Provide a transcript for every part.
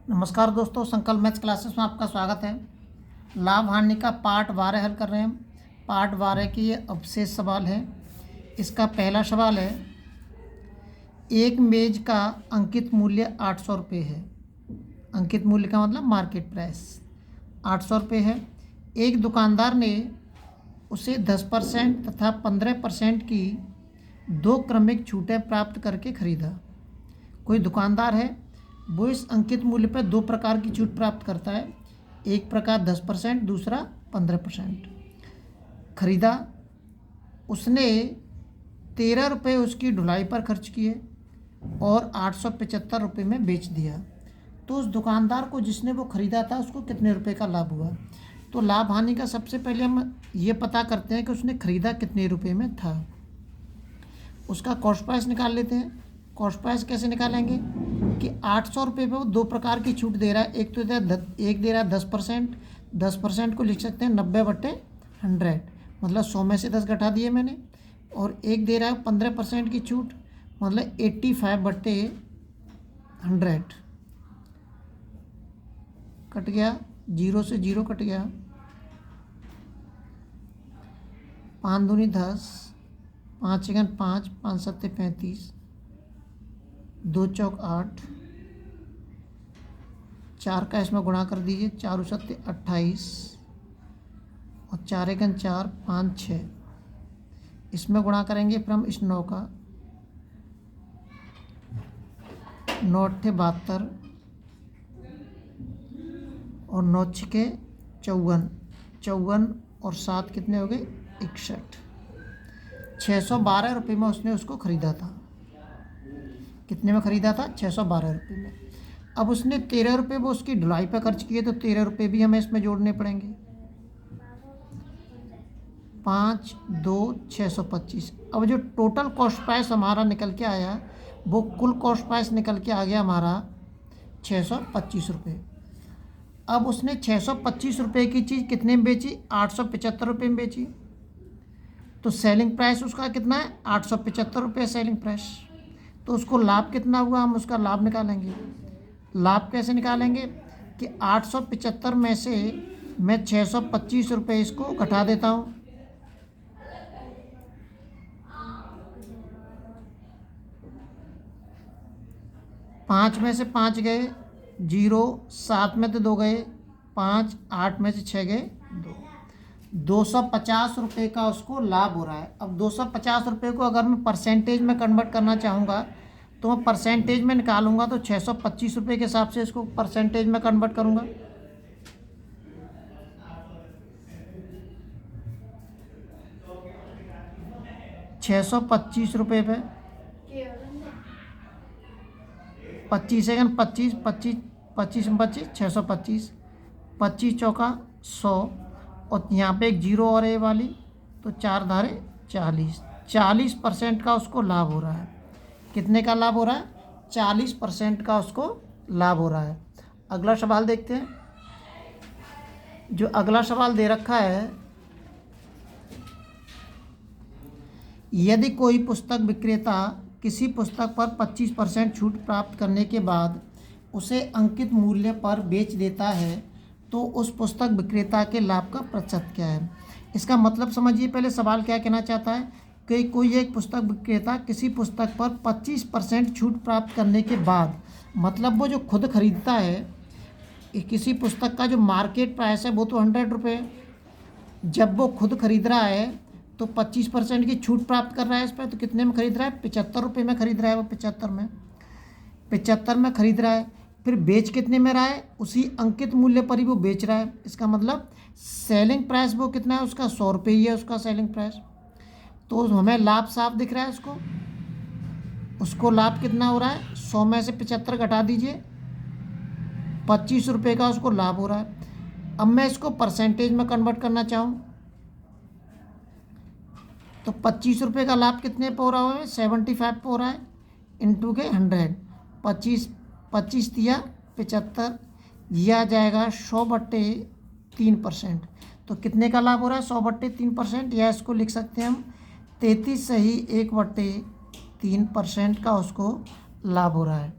नमस्कार दोस्तों, संकल्प मैथ्स क्लासेस में आपका स्वागत है। लाभ हानि का पार्ट 12 हल कर रहे हैं हम। पार्ट 12 की ये अवशेष सवाल है। इसका पहला सवाल है, एक मेज का अंकित मूल्य 800 रुपये है। अंकित मूल्य का मतलब मार्केट प्राइस 800 रुपये है। एक दुकानदार ने उसे 10% तथा 15% की दो क्रमिक छूटें प्राप्त करके खरीदा। कोई दुकानदार है, वो इस अंकित मूल्य पर दो प्रकार की छूट प्राप्त करता है। एक प्रकार 10%, दूसरा 15% खरीदा। उसने 13 रुपये उसकी ढुलाई पर खर्च किए और 875 रुपये में बेच दिया। तो उस दुकानदार को, जिसने वो ख़रीदा था, उसको कितने रुपए का लाभ हुआ? तो लाभ हानि का सबसे पहले हम ये पता करते हैं कि उसने ख़रीदा कितने रुपए में था। उसका कॉस्ट प्राइस निकाल लेते हैं। कॉस्ट प्राइस कैसे निकालेंगे कि 800 रुपये पे वो दो प्रकार की छूट दे रहा है। एक तो दे रहा है 10%। 10% को लिख सकते हैं 90/100, मतलब 100 में से 10 घटा दिए मैंने। और एक दे रहा है 15% की छूट, मतलब 85/100 कट गया, 0 से 0 कट गया। 5 दूनी 10, 5 एकन 5, 5 सत्ते 35, 2 चौक 8, 4 का इसमें गुणा कर दीजिए, 4 सत्ते 28 और 4 एकन 4, 5 6। इसमें गुणा करेंगे फिर हम इस 9 का, 9 अट्ठे 72 और 9 छके 54, 54 और 7 कितने हो गए 61। 612 रुपये में उसने उसको ख़रीदा था। कितने में ख़रीदा था? 612 रुपये में। अब उसने 13 रुपये वो उसकी ढुलाई पर खर्च किए, तो 13 रुपये भी हमें इसमें जोड़ने पड़ेंगे। 5 2 625। अब जो टोटल कॉस्ट प्राइस हमारा निकल के आया, वो कुल कॉस्ट प्राइस निकल के आ गया हमारा 625 रुपये। अब उसने 625 रुपये की चीज़ कितने में बेची? 875 रुपये में बेची। तो सेलिंग प्राइस उसका कितना है? 875 रुपये सेलिंग प्राइस। तो उसको लाभ कितना हुआ, हम उसका लाभ निकालेंगे। लाभ कैसे निकालेंगे कि 875 में से मैं 625 रुपये इसको घटा देता हूँ। पाँच में से 5 गए 0, 7 में तो 2 गए 5, 8 में से 6 गए 2। 250 रुपये का उसको लाभ हो रहा है। अब 250 रुपये को अगर मैं परसेंटेज में कन्वर्ट करना चाहूँगा, तो मैं परसेंटेज में निकालूंगा, तो 625 रुपये के हिसाब से इसको परसेंटेज में कन्वर्ट करूँगा। ₹625 पे 25 सेकंड 25 25 25 में 25 625, 25 चौका 100 और यहाँ पे एक 0 और ए वाली, तो 4 धारे 40। 40% का उसको लाभ हो रहा है। कितने का लाभ हो रहा है? 40% का उसको लाभ हो रहा है। अगला सवाल देखते हैं। जो अगला सवाल दे रखा है, यदि कोई पुस्तक विक्रेता किसी पुस्तक पर 25% छूट प्राप्त करने के बाद उसे अंकित मूल्य पर बेच देता है, तो उस पुस्तक विक्रेता के लाभ का प्रतिशत क्या है? इसका मतलब समझिए। पहले सवाल क्या कहना चाहता है कि कोई एक पुस्तक विक्रेता किसी पुस्तक पर 25% छूट प्राप्त करने के बाद, मतलब वो जो खुद खरीदता है, किसी पुस्तक का जो मार्केट प्राइस है वो तो 100 रुपये, जब वो खुद खरीद रहा है तो 25% की छूट प्राप्त कर रहा है इस पर। तो कितने में खरीद रहा है? 75 रुपये में खरीद रहा है वो। 75 में खरीद रहा है। फिर बेच कितने में रहा है? उसी अंकित मूल्य पर ही वो बेच रहा है। इसका मतलब सेलिंग प्राइस वो कितना है उसका? 100 रुपये ही है उसका सेलिंग प्राइस। तो हमें लाभ साफ दिख रहा है उसको लाभ कितना हो रहा है? 100 में से 75 घटा दीजिए, 25 रुपये का उसको लाभ हो रहा है। अब मैं इसको परसेंटेज में कन्वर्ट करना चाहूँ, तो 25 रुपये का लाभ कितने पे हो रहा है? 75 पे हो रहा है, इंटू के 100। 25 दिया 75, यह आ जाएगा 100/3%। तो कितने का लाभ हो रहा है? 100/3%, या इसको लिख सकते हैं हम 33 सही 1/3% का उसको लाभ हो रहा है।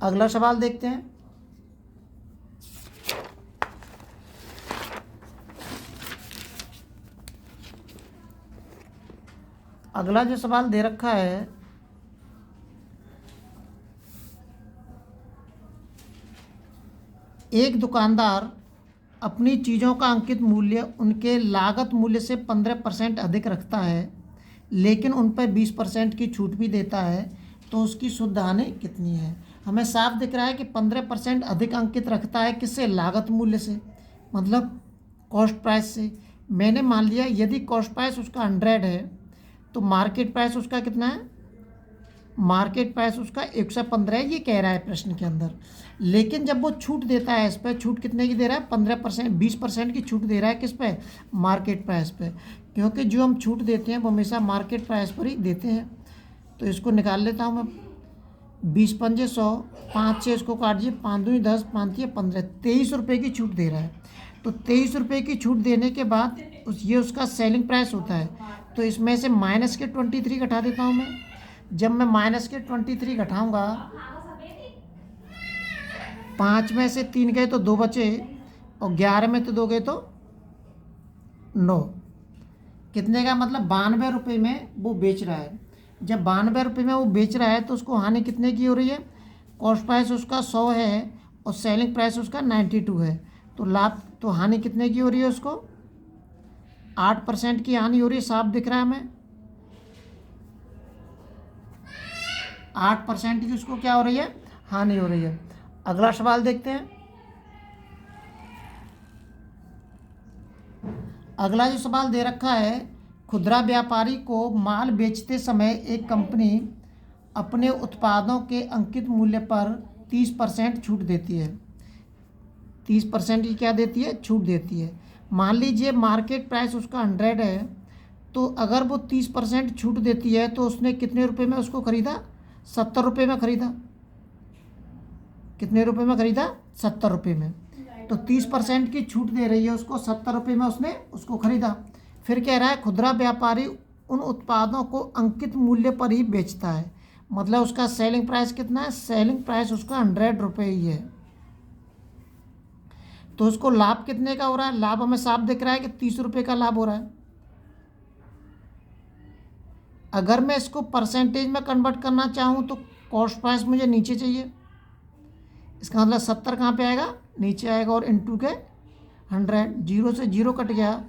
अगला सवाल देखते हैं। अगला जो सवाल दे रखा है, एक दुकानदार अपनी चीज़ों का अंकित मूल्य उनके लागत मूल्य से 15% अधिक रखता है, लेकिन उन पर 20% की छूट भी देता है, तो उसकी शुद्ध हानि कितनी है। हमें साफ दिख रहा है कि 15% अधिक अंकित रखता है, किससे, लागत मूल्य से, मतलब कॉस्ट प्राइस से। मैंने मान लिया यदि कॉस्ट प्राइस उसका 100 है तो मार्केट प्राइस उसका कितना है, मार्केट प्राइस उसका 115 है, ये कह रहा है प्रश्न के अंदर। लेकिन जब वो छूट देता है, इस पर छूट कितने की दे रहा है, 15%, 20% की छूट दे रहा है, किस पे, मार्केट प्राइस पे, क्योंकि जो हम छूट देते हैं वो हमेशा मार्केट प्राइस पर ही देते हैं। तो इसको निकाल लेता हूँ मैं, 20 पंजे 100, 5 से इसको काट दीजिए, 5 दूनी 10, 5 तिये 15, 23 रुपये की छूट दे रहा है। तो 23 रुपये की छूट देने के बाद ये उसका सेलिंग प्राइस होता है। तो इसमें से माइनस के 23 घटा देता हूँ मैं। जब मैं माइनस के 23 घटाऊँगा, 5 में से 3 गए तो 2 बचे, और 11 में तो 2 गए तो 9, कितने का, मतलब 92 रुपये में वो बेच रहा है। जब 92 रुपये में वो बेच रहा है तो उसको हानि कितने की हो रही है, कॉस्ट प्राइस उसका 100 है और सेलिंग प्राइस उसका 92 है, तो लाभ, तो हानि कितने की हो रही है, उसको 8% की हानि हो रही है। साफ दिख रहा है हमें, 8% की उसको क्या हो रही है, हानि हो रही है। अगला सवाल देखते हैं। अगला जो सवाल दे रखा है, खुदरा व्यापारी को माल बेचते समय एक कंपनी अपने उत्पादों के अंकित मूल्य पर 30% छूट देती है। 30% की क्या देती है, छूट देती है। मान लीजिए मार्केट प्राइस उसका 100 है, तो अगर वो 30% छूट देती है तो उसने कितने रुपए में उसको ख़रीदा, 70 रुपये में ख़रीदा। कितने रुपए में ख़रीदा, 70 रुपये में। तो 30% की छूट दे रही है उसको, 70 रुपये में उसने उसको ख़रीदा। फिर कह रहा है खुदरा व्यापारी उन उत्पादों को अंकित मूल्य पर ही बेचता है, मतलब उसका सेलिंग प्राइस कितना है, सेलिंग प्राइस उसका 100 रुपये ही है। तो उसको लाभ कितने का हो रहा है, लाभ हमें साफ दिख रहा है कि 30 रुपये का लाभ हो रहा है। अगर मैं इसको परसेंटेज में कन्वर्ट करना चाहूँ तो कॉस्ट प्राइस मुझे नीचे चाहिए, इसका मतलब 70 कहाँ पे आएगा, नीचे आएगा, और इंटू के 100, 0 से 0 कट गया,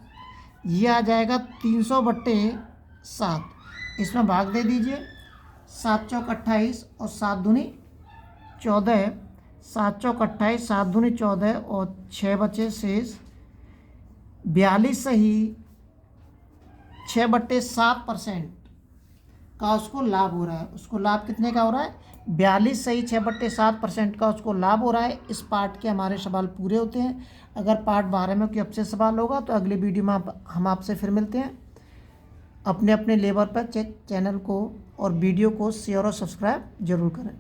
ये आ जाएगा 300/7। इसमें भाग दे दीजिए, 7 चौक 28 और 7 दूनी 14, 7 चौक 28, 7 दूनी 14 और 6 बचे शेष 42 सही 6/7% का उसको लाभ हो रहा है। उसको लाभ कितने का हो रहा है, 42 सही 6/7% का उसको लाभ हो रहा है। इस पार्ट के हमारे सवाल पूरे होते हैं। अगर पार्ट 12 में कोई आपसे सवाल होगा तो अगली वीडियो में हम आपसे फिर मिलते हैं। अपने अपने लेवल पर चैनल को और वीडियो को शेयर और सब्सक्राइब जरूर करें।